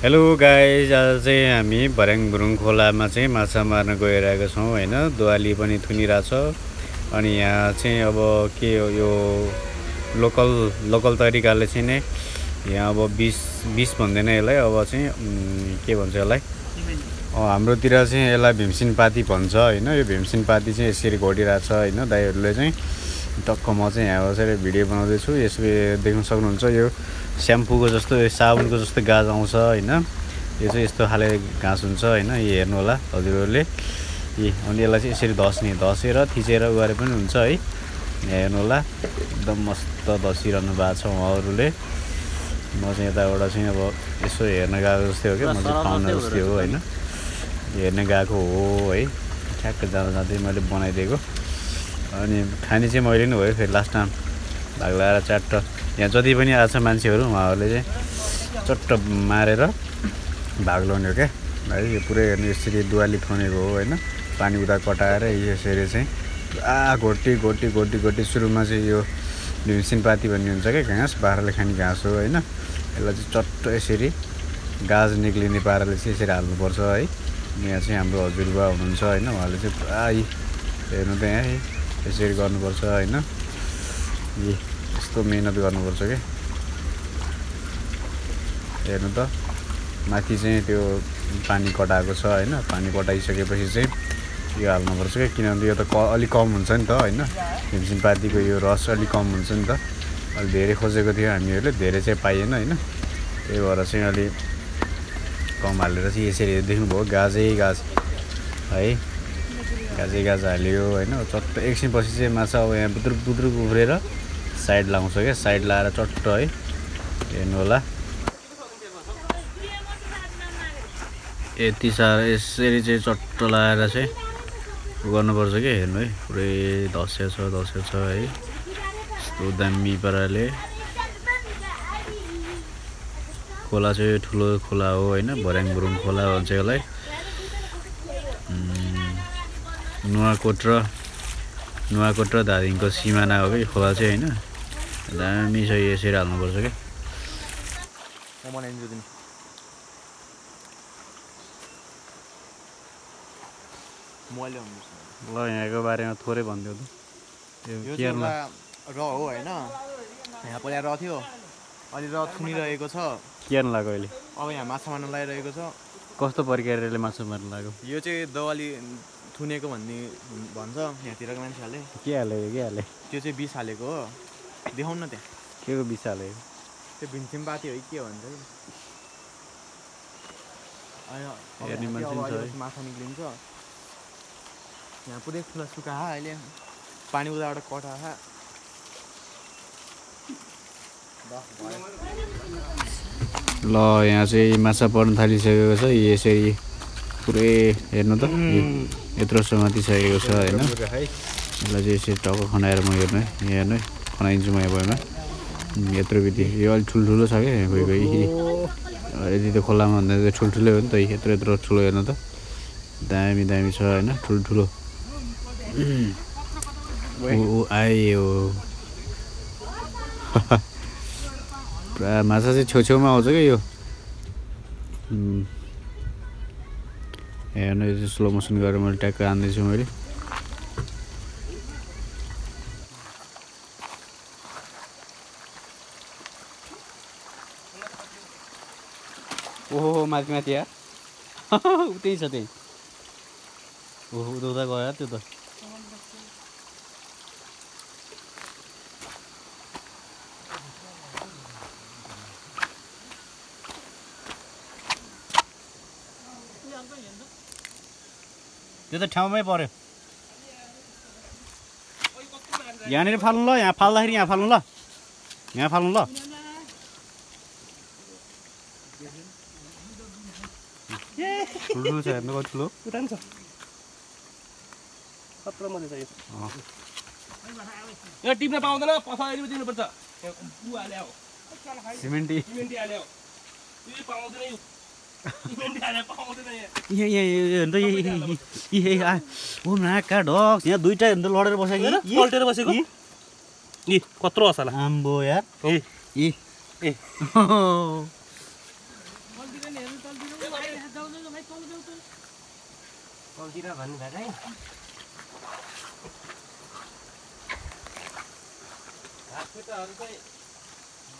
Hello guys, आज चाहिँ हामी भर्याङबुरुङ खोलामा चाहिँ माछा मार्न गइरहेको छौँ हैन। दुवाली पनि थुनिरहेछ। अनि यहाँ चाहिँ अब के हो यो लोकल तरिकाले चाहिँ नै यहाँ अब 20 भन्दैन यसलाई, अब चाहिँ के भन्छ यसलाई, हाम्रोतिर चाहिँ यसलाई भीमसिनपाती भन्छ हैन। यो भीमसिनपाती चाहिँ यसरी घोटिरहेछ हैन। दाइहरूले चाहिँ टक्क म चाहिँ यहाँ बसेर भिडियो बनाउँदैछु। यसो देख्न सक्नुहुन्छ, यो स्याम्पूको जस्तो साबुनको जस्तो गाज आउँछ हैन। यो चाहिँ यस्तो खाले घाँस हुन्छ हैन। यो हेर्नु होला हजुरहरूले। अनि यसलाई चाहिँ यसरी धसेर थिचेर गरे पनि हुन्छ है। हेर्नु होला, एकदम मस्त धसिरहनु भएको छ उहाँहरूले। म चाहिँ यताबाट चाहिँ अब यसो हेर्न गएको जस्तै हो क्या, म चाहिँ पाउन जस्तै हो हैन। हेर्न गएको हो है। ठ्याक्क जाँदै मैले बनाइदिएको। अनि खाने चाहिँ मैले नै भयो। फेरि लास्टमा भाग लगाएर च्याट्ट यहाँ जति पनि आएको छ मान्छेहरू, उहाँहरूले चाहिँ चट्ट मारेर भाग लाउने हो क्या है। यो पुरै हेर्नु, यसरी दुवाली थुनेको हो होइन। पानी उता कटाएर यसरी चाहिँ घोटी सुरुमा चाहिँ यो भीमसिनपाती भन्ने हुन्छ क्या, घाँस बाख्राले खाने घाँस हो होइन। यसलाई चाहिँ चट्ट यसरी गाज निक्लिने पाराले चाहिँ यसरी हाल्नुपर्छ है। यहाँ चाहिँ हाम्रो हजुरबा हुनुहुन्छ होइन, उहाँले चाहिँ पुरा हेर्नु त यहाँ यसरी गर्नुपर्छ होइन। यस्तो मेहनत गर्नुपर्छ क्या। हेर्नु त, माथि चाहिँ त्यो पानी कटाएको छ होइन। पानी कटाइसकेपछि चाहिँ यो हाल्नुपर्छ क्या, किनभने यो त अलिक कम हुन्छ नि त होइन। भीमसिनपातीको यो रस अलिक कम हुन्छ नि त। अलिक धेरै खोजेको थियो हामीहरूले, धेरै चाहिँ पाइएन होइन। त्यही भएर चाहिँ अलिक कम हालेर चाहिँ यसरी देख्नुभयो, गाजै गाज है। गाज हाल्यो होइन। चट्ट एकछिनपछि चाहिँ माछा अब यहाँ बुद्रुक उफ्रेर साइड लाउँछ क्या। साइड लाएर चट्ट है। हेर्नु होला, यति साह्रो यसरी चाहिँ चट्ट लाएर चाहिँ गर्नुपर्छ क्या। हेर्नु है, पुरै धसेछ है। यस्तो दामी पाराले। खोला चाहिँ ठुलो खोला हो होइन। भर्याङबुरुङ खोला भन्छ यसलाई। नुवाकोट र धादिङको सिमाना हो कि खोला चाहिँ होइन। दामी छ, यसरी हाल्नुपर्छ क्या। ल यहाँको बारेमा थोरै भनिदियो त। यो चाहिँ र हो होइन। यहाँ पहिला र थियो, अनि र थुनिरहेको छ। के लाग्यो अहिले? अब यहाँ माछा मार्न लगाइरहेको छ। कस्तो प्रकारले माछा मार्न लाग्यो? यो चाहिँ दवाली थुनेको भन्छ यहाँतिरको मान्छेहरूले। के हाले? त्यो चाहिँ बिस हालेको हो। देखाउन न त्यहाँ के को बिस हालेको? त्यो भीमसिनपाती हो कि के भन्छ कि। माछा निक्लिन्छ यहाँ। पुरै खुला सुका अहिले पानी उताबाट कटा। ल यहाँ चाहिँ माछा पर्न थालिसकेको छ। यसरी पुरै हेर्नु त, यत्रो समातिसकेको छ होइन। यसलाई चाहिँ यसरी टक्क खनाएर म हेर्नु है, खनाइदिन्छु म यहाँ भएमा। यत्रो बित्ति यो अलिक ठुल्ठुलो छ क्या। कोही यति त खोलामा भन्दा चाहिँ ठुल्ठुलै हो नि त। यत्रो ठुलो हेर्नु त, दामी छ होइन। ठुल्ठुलो आयो। पुरा माछा चाहिँ छेउछेउमा आउँछ क्या यो। हेर्नु, यो चाहिँ स्लो मोसन गरेर मैले ट्याक्क हान्दैछु मैले। ओहो माथि यार। उतै छ त्यही। ओहो उता गयो त्यो त। त्यो त ठाउँमै पर्यो। यहाँनिर फाल्नु ल। यहाँ फाल्दाखेरि यहाँ फाल्नु ल। यहाँ फाल्नु ल। ठुलो छ हेर्नु, कति ठुलो छ। यो टिप्न पाउँदैन, पछाडि दिनुपर्छ। सिमेन्टी हाल्यो यो पाउँदैन। यो यहाँ दुईटा लडेर बसेको कत्रो असला आम्बो यार। कौतिर भन्नु भएको है हातखुट्टाहरू चाहिँ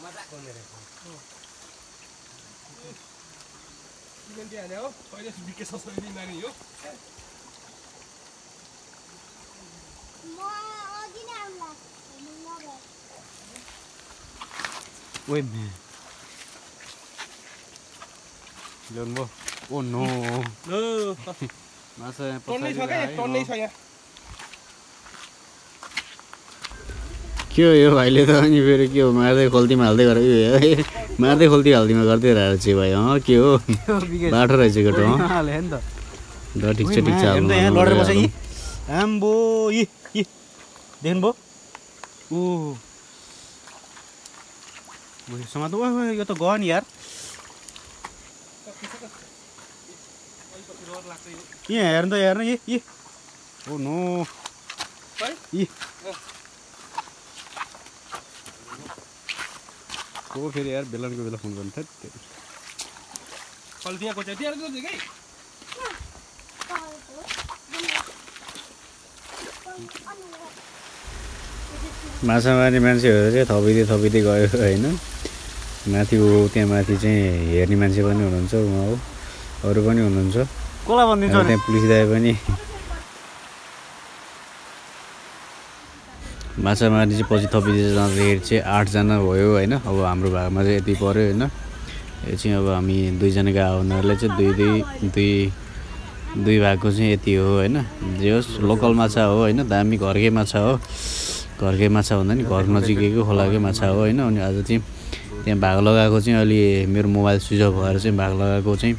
मजाक हुने रहेछ चिकन के हाने हो पहिले बिके ससरी नानी हो ओइ ल्याउनु भयो ओ नो माछा टन्नै छ क्या टन्नै छ यहाँ के हो यो भाइले त अनि फेरि के हो मार्दै खोल्तीमा हाल्दै गरेर मार्दै खोल्ती हाल्तीमा गर्दै रहेछ चाहिँ भाइ के हो बाटो रहेछ केटो ल ठिक छ लडेर बस्छ यी आम्बो यी देख्नुभयो ऊ समातो यो त गयो नि यार यहाँ हेर्नु यी ओ नो यी हो फेरि यार बेलनको बेला फोन गर्नु थियो खल्तियाको चाहिँ त्यहाँ चाहिँ के माछा मार्ने मान्छेहरू चाहिँ थपिँदै गयो होइन माथि त्यहाँ माथि चाहिँ हेर्ने मान्छे पनि हुनुहुन्छ उहाँ हो अरू पनि हुनुहुन्छ कोला भनिदिन्छ त्यहाँ पुलिस दाइ पनि माछा मार्ने चाहिँ पछि थपिँदै जाँदाखेरि चाहिँ 8 जना भयो होइन अब हाम्रो भागमा चाहिँ यति पऱ्यो होइन यो चाहिँ अब हामी 2 जनाको आउनेहरूलाई चाहिँ दुई भागको चाहिँ यति हो होइन जे होस् लोकल माछा हो होइन दामी घरकै माछा हो घरकै माछा भन्दा नि घर नजिकैको खोलाकै माछा हो होइन अनि आज चाहिँ त्यहाँ भाग लगाएको चाहिँ अलि मेरो मोबाइल स्विच अफ भएर चाहिँ भाग लगाएको चाहिँ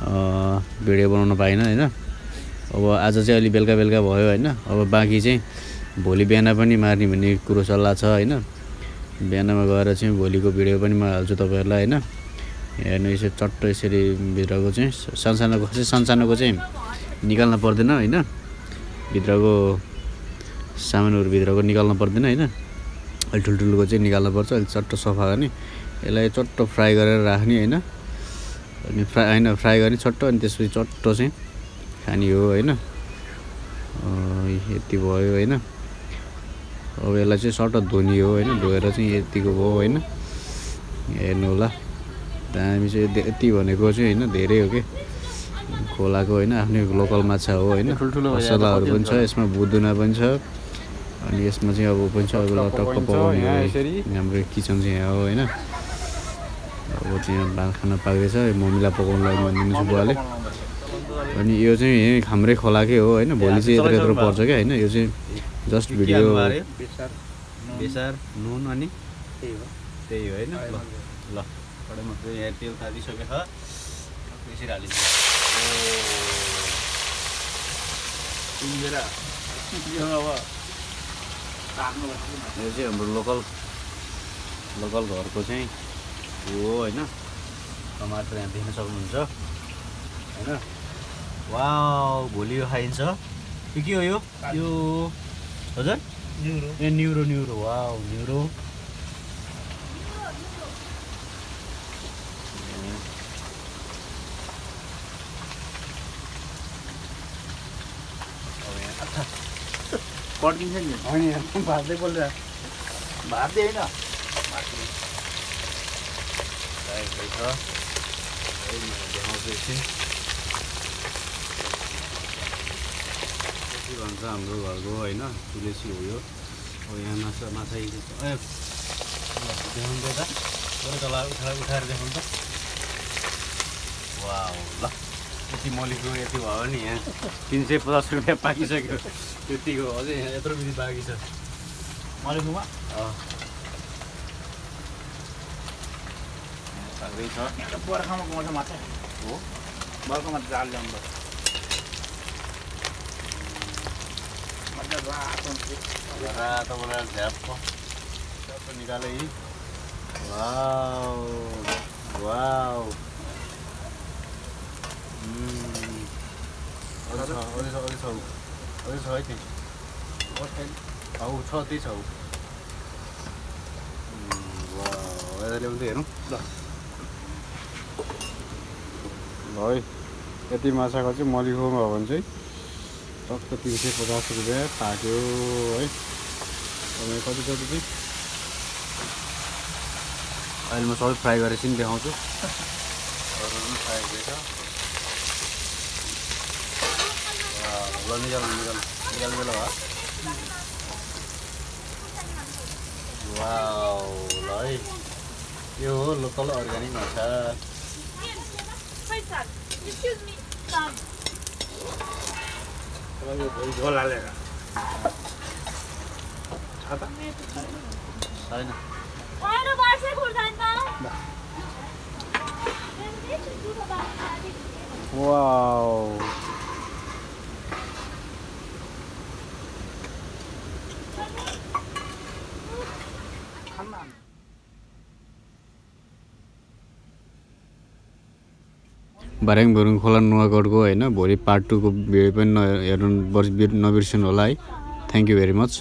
भिडियो बनाउन पाइनँ होइन अब आज चाहिँ अलि बेलुका भयो होइन अब बाँकी चाहिँ भोलि बिहान पनि मार्ने भन्ने कुरो सल्लाह छ होइन बिहानमा गएर चाहिँ भोलिको भिडियो पनि म हाल्छु तपाईँहरूलाई होइन हेर्नु यसरी चट्ट यसरी भित्रको चाहिँ सानसानोको चाहिँ निकाल्न पर्दैन होइन भित्रको सामानहरू भित्रको निकाल्न पर्दैन होइन अलि ठुल्ठुलोको चाहिँ निकाल्नुपर्छ अलिक चट्ट सफा गर्ने यसलाई चट्ट फ्राई गरेर राख्ने होइन अनि फ्राई गर्ने चट्ट अनि त्यसपछि चट्ट चाहिँ खाने हो होइन यति भयो होइन अब यसलाई चाहिँ सट्ट धुने हो होइन धोएर चाहिँ यतिको भयो होइन हेर्नु होला दामी चाहिँ यति भनेको चाहिँ होइन धेरै हो कि खोलाको होइन आफ्नै लोकल माछा हो होइन मसलाहरू पनि छ यसमा बुदुना पनि छ अनि यसमा चाहिँ अब पनि छ अब टक्क पकाउने हो हाम्रो किचन चाहिँ यहाँ हो होइन अब त्यहाँ खाना पाक्दैछ मम्मीलाई पकाउनु लागि भनिदिनु बुवाले अनि यो चाहिँ हाम्रै खोलाकै हो होइन भोलि चाहिँ यत्रो पर्छ क्या होइन यो चाहिँ जस्ट भिडियो बेसार नुन अनि त्यही हो होइन ल कडाइमा यहाँ तेल तातिसकेको छ त्यसरी हालिन्छ यो चाहिँ हाम्रो लोकल घरको चाहिँ हो होइन टमाटर यहाँ देख्न सक्नुहुन्छ होइन वाउ भोलि यो खाइन्छ यो के हो यो हजुर ए न्युरो वाउ न्युरो पड्किन्छ नि होइन भातै बोल्दा भातै होइन देखाउँछु एकछिन के भन्छ हाम्रो घरको होइन तुलसी हो यो अब यहाँ माछा देखाउनु त तल उठाएर देखाउनु त वाउ ल यति मलिकको यति भयो नि यहाँ 350 रुपियाँ पाकिसक्यो त्यतिको अझै यहाँ यत्रो बिजी बाँकी छ मलिकमा पाक्दैछ बर्खामा पाउँछ माछा हो बर्खामा जाल ल्याउनु रातो बनाएर झ्याप्प निकाले वाउ वाउ अझै छ है त्यही हौ छ त्यही छ ल्याउँदै हेरौँ ल है यति माछाको चाहिँ मलिखोमा हो भने चाहिँ टक्क 350 रुपियाँ पाक्यो है। तपाईँ कति कति चाहिँ अहिले म सबै फ्राई गरेर चाहिँ देखाउँछु। अरू पनि फ्राई गरेछ। ल निकाल ल वाउ ल है यो हो लोकल अर्ग्यानिक माछा। झोल हालेर छैन वाउ बारेङ गुरुङ खोला नुवाकोटको होइन भोलि पार्ट 2 को भिडियो पनि हेर्नु नबिर्सनु होला है। Thank you very much.